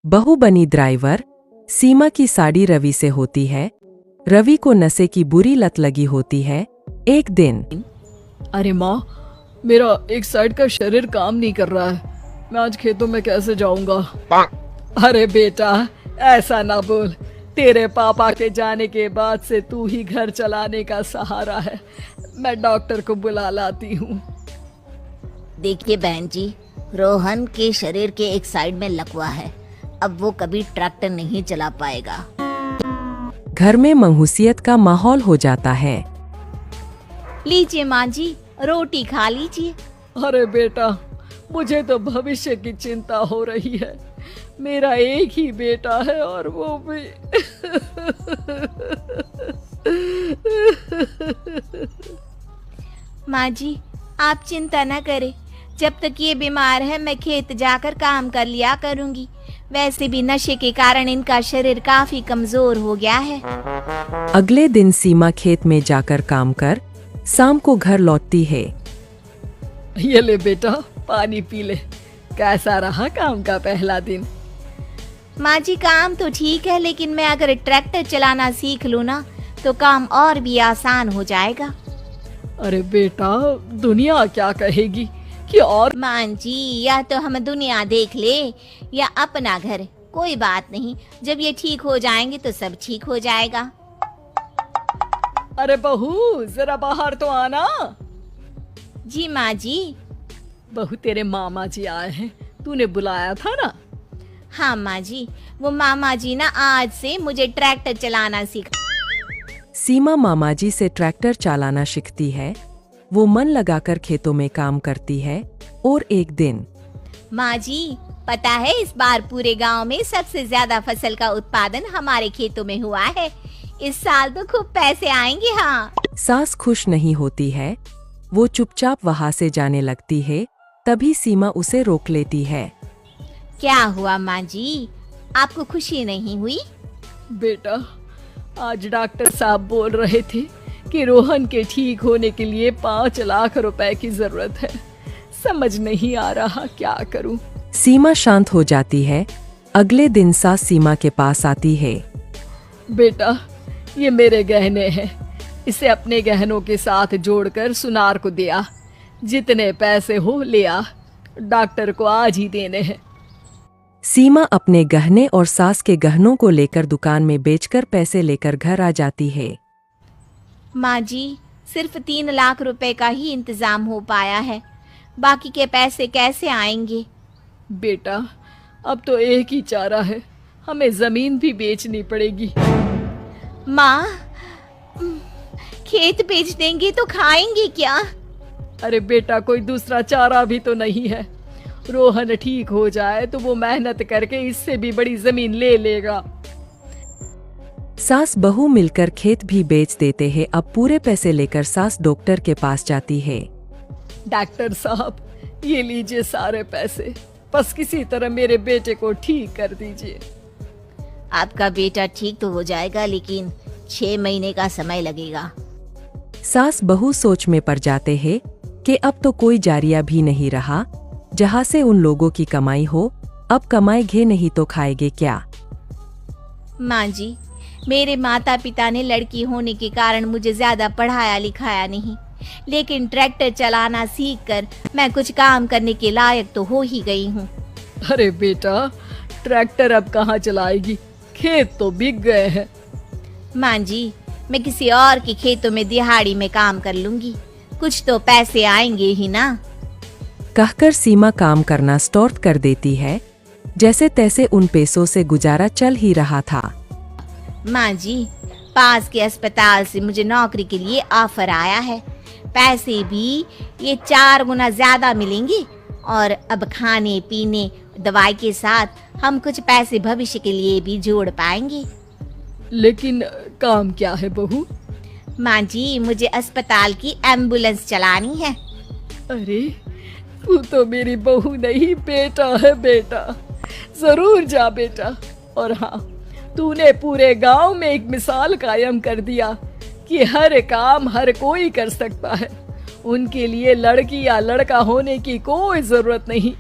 बहू बनी ड्राइवर। सीमा की साड़ी रवि से होती है। रवि को नशे की बुरी लत लगी होती है। एक दिन अरे माँ, मेरा एक साइड का शरीर काम नहीं कर रहा है। मैं आज खेतों में कैसे जाऊंगा? अरे बेटा, ऐसा ना बोल। तेरे पापा के जाने के बाद से तू ही घर चलाने का सहारा है। मैं डॉक्टर को बुला लाती हूँ। देखिए बहन जी, रोहन के शरीर के एक साइड में लकवा है। अब वो कभी ट्रैक्टर नहीं चला पाएगा। घर में मंहूसियत का माहौल हो जाता है। लीजिए माँ जी, रोटी खा लीजिए। अरे बेटा, मुझे तो भविष्य की चिंता हो रही है। मेरा एक ही बेटा है और वो भी माँ जी, आप चिंता न करें। जब तक ये बीमार है मैं खेत जाकर काम कर लिया करूँगी। वैसे भी नशे के कारण इनका शरीर काफी कमजोर हो गया है। अगले दिन सीमा खेत में जाकर काम कर शाम को घर लौटती है। ये ले बेटा, पानी पी ले। कैसा रहा काम का पहला दिन? माँ जी, काम तो ठीक है, लेकिन मैं अगर ट्रैक्टर चलाना सीख लूँ ना तो काम और भी आसान हो जाएगा। अरे बेटा, दुनिया क्या कहेगी कि और माँ जी, या तो हम दुनिया देख ले या अपना घर, कोई बात नहीं। जब ये ठीक हो जाएंगे तो सब ठीक हो जाएगा। अरे बहू, जरा बाहर तो आना। जी माँ जी। बहू, तेरे मामा जी आए हैं, तूने बुलाया था ना? हाँ माँ जी, वो मामा जी ना आज से मुझे ट्रैक्टर चलाना सिखा। सीमा मामाजी से ट्रैक्टर चलाना सीखती है। वो मन लगाकर खेतों में काम करती है। और एक दिन माँ जी, पता है इस बार पूरे गांव में सबसे ज्यादा फसल का उत्पादन हमारे खेतों में हुआ है। इस साल तो खूब पैसे आएंगे। हाँ। सास खुश नहीं होती है। वो चुपचाप वहाँ से जाने लगती है। तभी सीमा उसे रोक लेती है। क्या हुआ माँ जी, आपको खुशी नहीं हुई? बेटा, आज डॉक्टर साहब बोल रहे थे कि रोहन के ठीक होने के लिए 5 लाख रुपए की जरूरत है। समझ नहीं आ रहा क्या करूं। सीमा शांत हो जाती है। अगले दिन सास सीमा के पास आती है। बेटा, ये मेरे गहने हैं। इसे अपने गहनों के साथ जोड़कर सुनार को दिया। जितने पैसे हो ले आ, डॉक्टर को आज ही देने हैं। सीमा अपने गहने और सास के गहनों को लेकर दुकान में बेचकर पैसे लेकर घर आ जाती है। माँ जी, सिर्फ 3 लाख रुपए का ही इंतजाम हो पाया है। बाकी के पैसे कैसे आएंगे? बेटा, अब तो एक ही चारा है, हमें जमीन भी बेचनी पड़ेगी। माँ, खेत बेच देंगे तो खाएंगे क्या? अरे बेटा, कोई दूसरा चारा भी तो नहीं है। रोहन ठीक हो जाए तो वो मेहनत करके इससे भी बड़ी जमीन ले लेगा। सास बहू मिलकर खेत भी बेच देते हैं। अब पूरे पैसे लेकर सास डॉक्टर के पास जाती है। डॉक्टर साहब, ये लीजिए सारे पैसे, बस किसी तरह मेरे बेटे को ठीक कर दीजिए। आपका बेटा ठीक तो हो जाएगा, लेकिन 6 महीने का समय लगेगा। सास बहू सोच में पड़ जाते हैं कि अब तो कोई जारिया भी नहीं रहा जहाँ से उन लोगों की कमाई हो। अब कमाएंगे नहीं तो खाएंगे क्या? माँ जी, मेरे माता पिता ने लड़की होने के कारण मुझे ज्यादा पढ़ाया लिखाया नहीं, लेकिन ट्रैक्टर चलाना सीखकर मैं कुछ काम करने के लायक तो हो ही गई हूँ। अरे बेटा, ट्रैक्टर अब कहाँ चलाएगी? खेत तो बिक गए हैं। माँ जी, मैं किसी और के खेतों में दिहाड़ी में काम कर लूंगी, कुछ तो पैसे आएंगे ही ना। कहकर सीमा काम करना स्टार्ट कर देती है। जैसे तैसे उन पैसों से गुजारा चल ही रहा था। माँ जी, पास के अस्पताल से मुझे नौकरी के लिए ऑफर आया है। पैसे भी ये 4 गुना ज्यादा मिलेंगे और अब खाने पीने दवाई के साथ हम कुछ पैसे भविष्य के लिए भी जोड़ पाएंगे। लेकिन काम क्या है बहू? माँ जी, मुझे अस्पताल की एम्बुलेंस चलानी है। अरे, तू तो मेरी बहू नहीं, बेटा है बेटा। जरूर जा बेटा। और हाँ, तूने पूरे गांव में एक मिसाल कायम कर दिया कि हर काम हर कोई कर सकता है। उनके लिए लड़की या लड़का होने की कोई जरूरत नहीं।